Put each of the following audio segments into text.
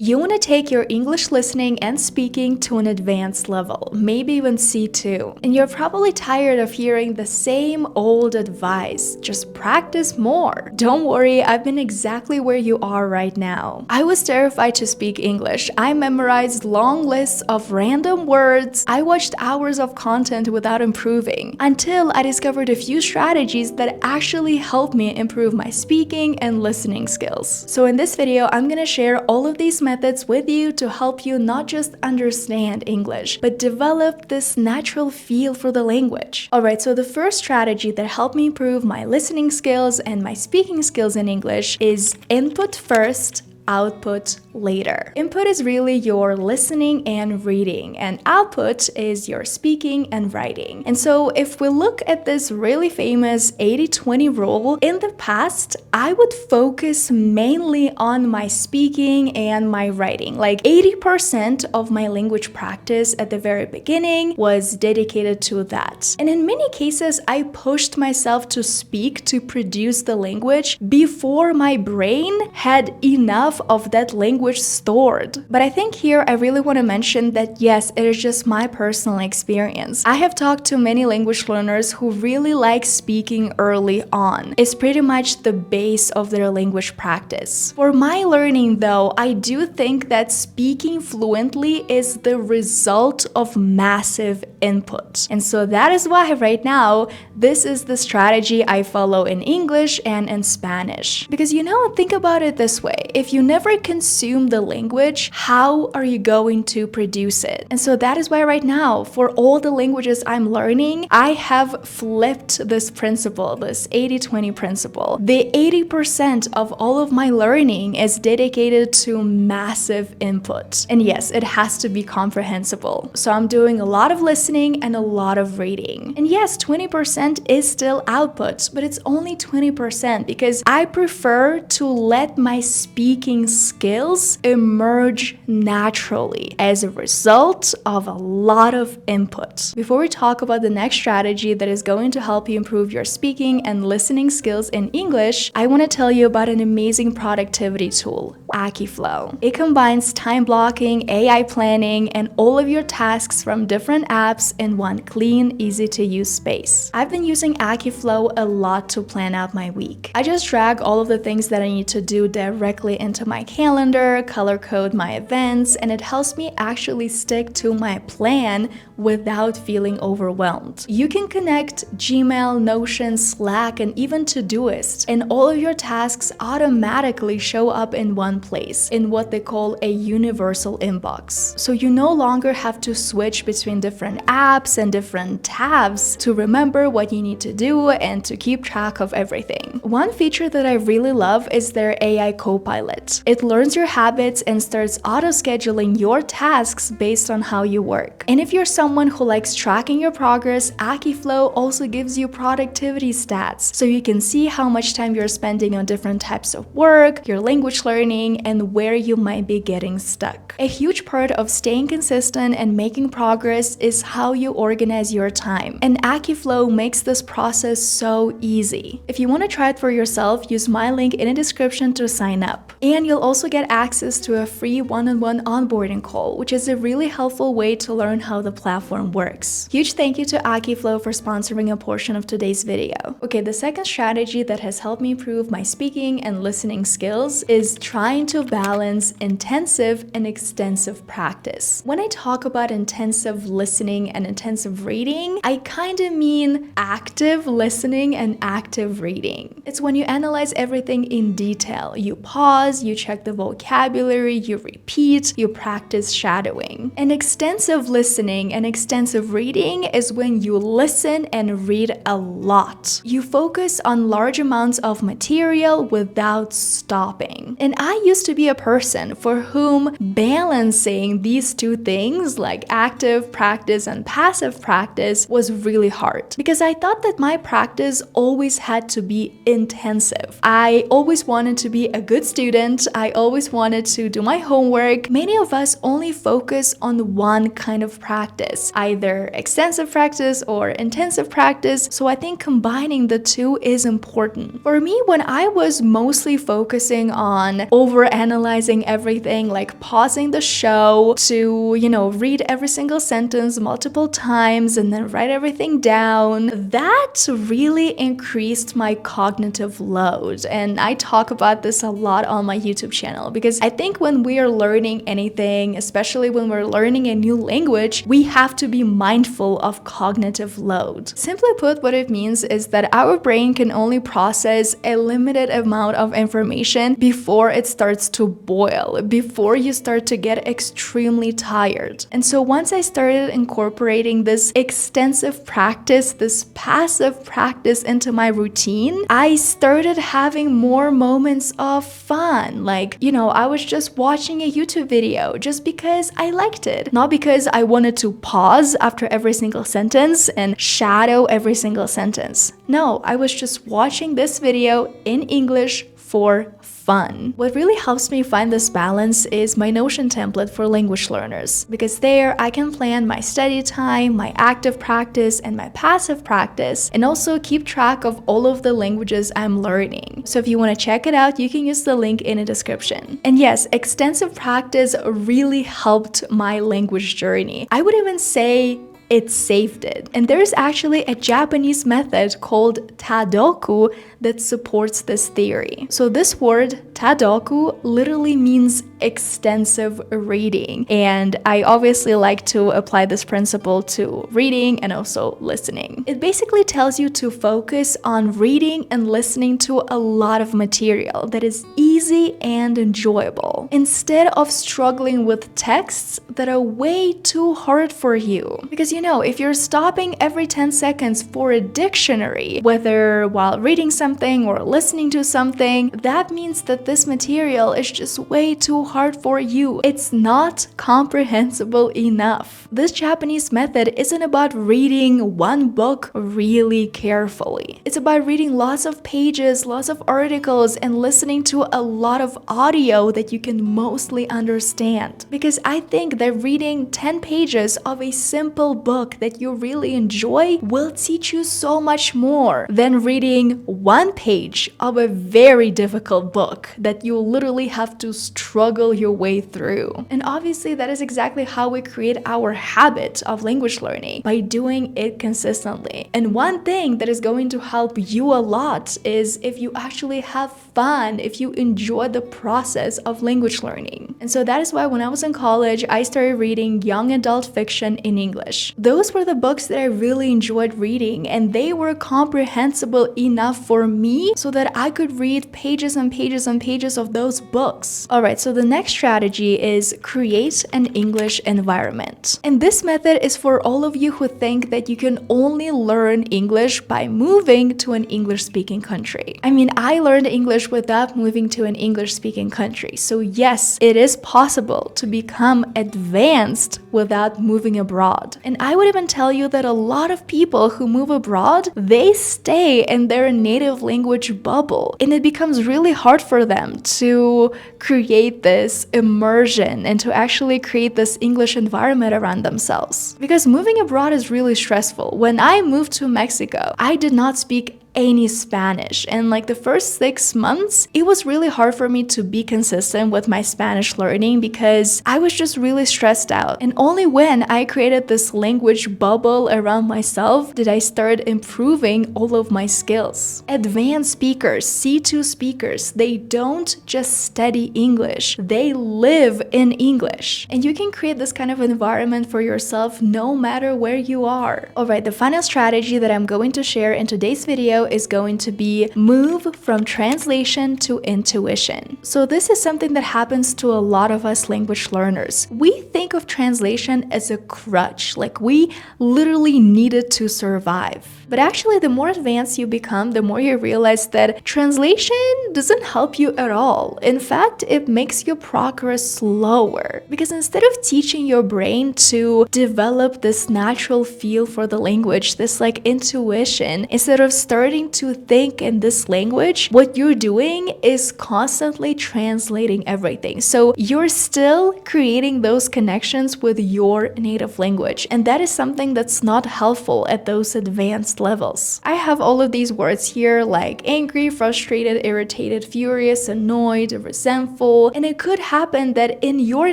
You want to take your English listening and speaking to an advanced level, maybe even C2. And you're probably tired of hearing the same old advice. Just practice more. Don't worry, I've been exactly where you are right now. I was terrified to speak English. I memorized long lists of random words. I watched hours of content without improving, until I discovered a few strategies that actually helped me improve my speaking and listening skills. So in this video, I'm gonna share all of these methods with you to help you not just understand English, but develop this natural feel for the language. Alright, so the first strategy that helped me improve my listening skills and my speaking skills in English is input first, output later. Input is really your listening and reading, and output is your speaking and writing. And so if we look at this really famous 80-20 rule, in the past, I would focus mainly on my speaking and my writing. Like 80% of my language practice at the very beginning was dedicated to that. And in many cases, I pushed myself to speak, to produce the language before my brain had enough of that language stored. But I think here I really want to mention that yes, it is just my personal experience. I have talked to many language learners who really like speaking early on. It's pretty much the base of their language practice. For my learning though, I do think that speaking fluently is the result of massive input. And so that is why right now, this is the strategy I follow in English and in Spanish. Because think about it this way. If you never consume the language, how are you going to produce it? And so that is why right now, for all the languages I'm learning, I have flipped this principle, this 80-20 principle. The 80% of all of my learning is dedicated to massive input. And yes, it has to be comprehensible. So I'm doing a lot of listening and a lot of reading. And yes, 20% is still output, but it's only 20% because I prefer to let my speaking skills emerge naturally as a result of a lot of input. Before we talk about the next strategy that is going to help you improve your speaking and listening skills in English, I want to tell you about an amazing productivity tool, Akiflow. It combines time blocking, AI planning, and all of your tasks from different apps in one clean, easy-to-use space. I've been using Akiflow a lot to plan out my week. I just drag all of the things that I need to do directly into my calendar, color code my events, and it helps me actually stick to my plan without feeling overwhelmed. You can connect Gmail, Notion, Slack, and even Todoist, and all of your tasks automatically show up in one place, in what they call a universal inbox. So you no longer have to switch between different apps and different tabs to remember what you need to do and to keep track of everything. One feature that I really love is their AI Copilot. It learns your habits and starts auto-scheduling your tasks based on how you work. And if you're someone who likes tracking your progress, Akiflow also gives you productivity stats, so you can see how much time you're spending on different types of work, your language learning, and where you might be getting stuck. A huge part of staying consistent and making progress is how you organize your time, and Akiflow makes this process so easy. If you want to try it for yourself, use my link in the description to sign up. And you'll also get access to a free one-on-one onboarding call, which is a really helpful way to learn how the platform works. Huge thank you to Akiflow for sponsoring a portion of today's video. Okay, the second strategy that has helped me improve my speaking and listening skills is trying to balance intensive and extensive practice. When I talk about intensive listening and intensive reading, I kind of mean active listening and active reading. It's when you analyze everything in detail. You pause, you check the vocabulary, you repeat, you practice shadowing. And extensive listening and extensive reading is when you listen and read a lot. You focus on large amounts of material without stopping. And I used to be a person for whom balancing these two things, like active practice and passive practice, was really hard because I thought that my practice always had to be intensive. I always wanted to be a good student student, I always wanted to do my homework. Many of us only focus on one kind of practice, either extensive practice or intensive practice. So I think combining the two is important. For me, when I was mostly focusing on over-analyzing everything, like pausing the show to, read every single sentence multiple times and then write everything down, that really increased my cognitive load. And I talk about this a lot on my YouTube channel because I think when we are learning anything, especially when we're learning a new language, we have to be mindful of cognitive load. Simply put, what it means is that our brain can only process a limited amount of information before it starts to boil, before you start to get extremely tired. And so once I started incorporating this extensive practice, this passive practice into my routine, I started having more moments of fun. Like, I was just watching a YouTube video just because I liked it, not because I wanted to pause after every single sentence and shadow every single sentence. No, I was just watching this video in English for fun. What really helps me find this balance is my Notion template for language learners, because there I can plan my study time, my active practice, and my passive practice, and also keep track of all of the languages I'm learning. So if you want to check it out, you can use the link in the description. And yes, extensive practice really helped my language journey. I would even say it saved it. And there's actually a Japanese method called Tadoku that supports this theory. So this word, Tadoku, literally means extensive reading. And I obviously like to apply this principle to reading and also listening. It basically tells you to focus on reading and listening to a lot of material that is easy and enjoyable, instead of struggling with texts that are way too hard for you. Because if you're stopping every 10 seconds for a dictionary, whether while reading something or listening to something, that means that this material is just way too hard for you. It's not comprehensible enough. This Japanese method isn't about reading one book really carefully. It's about reading lots of pages, lots of articles, and listening to a lot of audio that you can mostly understand. Because I think that reading 10 pages of a simple book that you really enjoy will teach you so much more than reading one page of a very difficult book that you literally have to struggle your way through. And obviously that is exactly how we create our habit of language learning, by doing it consistently. And one thing that is going to help you a lot is if you actually have fun, if you enjoy the process of language learning. And so that is why when I was in college, I started reading young adult fiction in English. Those were the books that I really enjoyed reading, and they were comprehensible enough for me so that I could read pages and pages and pages of those books. Alright, so the next strategy is create an English environment. And this method is for all of you who think that you can only learn English by moving to an English-speaking country. I mean, I learned English without moving to an English-speaking country. So yes, it is possible to become advanced without moving abroad. And I would even tell you that a lot of people who move abroad, they stay in their native language bubble, and it becomes really hard for them to create this immersion and to actually create this English environment around themselves. Because moving abroad is really stressful. When I moved to Mexico, I did not speak any Spanish, and like the first 6 months it was really hard for me to be consistent with my Spanish learning because I was just really stressed out. And only when I created this language bubble around myself did I start improving all of my skills. Advanced speakers, C2 speakers, they don't just study English, they live in English. And you can create this kind of environment for yourself no matter where you are. Alright, the final strategy that I'm going to share in today's video is going to be move from translation to intuition. So this is something that happens to a lot of us language learners. We think of translation as a crutch, like we literally need it to survive. But actually, the more advanced you become, the more you realize that translation doesn't help you at all. In fact, it makes your progress slower. Because instead of teaching your brain to develop this natural feel for the language, this like intuition, instead of starting starting to think in this language, what you're doing is constantly translating everything. So you're still creating those connections with your native language, and that is something that's not helpful at those advanced levels. I have all of these words here like angry, frustrated, irritated, furious, annoyed, resentful, and it could happen that in your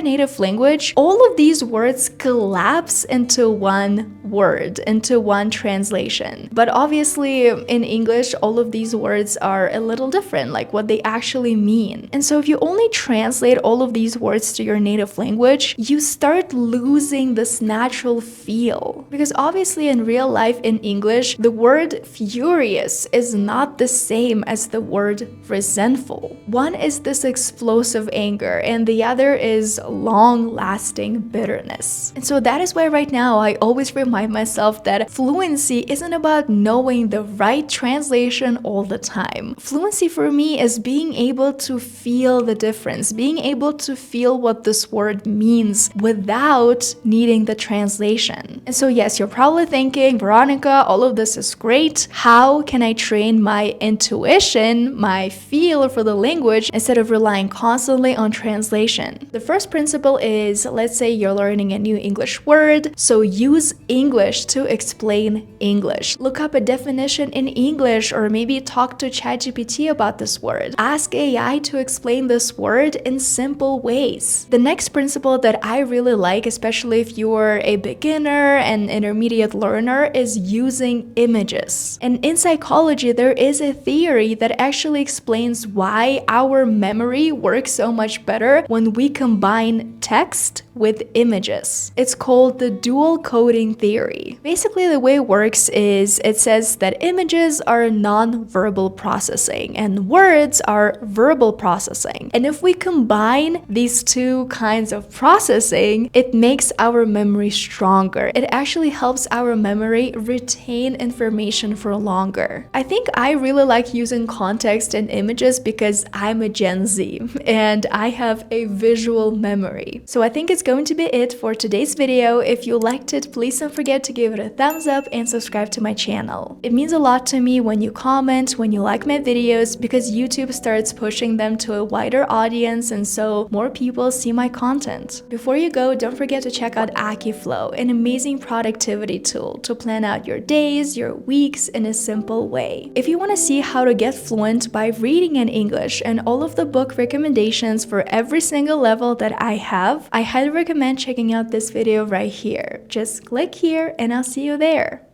native language, all of these words collapse into one word, into one translation. But obviously in English, all of these words are a little different, like what they actually mean. And so if you only translate all of these words to your native language, you start losing this natural feel. Because obviously in real life in English, the word furious is not the same as the word resentful. One is this explosive anger, and the other is long-lasting bitterness. And so that is why right now I always remind myself that fluency isn't about knowing the right translation all the time. Fluency for me is being able to feel the difference, being able to feel what this word means without needing the translation. And so yes, you're probably thinking, Veronica, all of this is great. How can I train my intuition, my feel for the language, instead of relying constantly on translation? The first principle is, let's say you're learning a new English word, so use English to explain English. Look up a definition in English, or maybe talk to ChatGPT about this word. Ask AI to explain this word in simple ways. The next principle that I really like, especially if you're a beginner and intermediate learner, is using images. And in psychology, there is a theory that actually explains why our memory works so much better when we combine text with images. It's called the dual coding theory. Basically, the way it works is it says that images are non-verbal processing and words are verbal processing. And if we combine these two kinds of processing, it makes our memory stronger. It actually helps our memory retain information for longer. I think I really like using context and images because I'm a Gen Z and I have a visual memory. So I think it's going to be it for today's video. If you liked it, please don't forget to give it a thumbs up and subscribe to my channel. It means a lot to me when you comment, when you like my videos, because YouTube starts pushing them to a wider audience and so more people see my content. Before you go, don't forget to check out Akiflow, an amazing productivity tool to plan out your days, your weeks in a simple way. If you want to see how to get fluent by reading in English and all of the book recommendations for every single level that I have, I highly recommend checking out this video right here. Just click here and I'll see you there.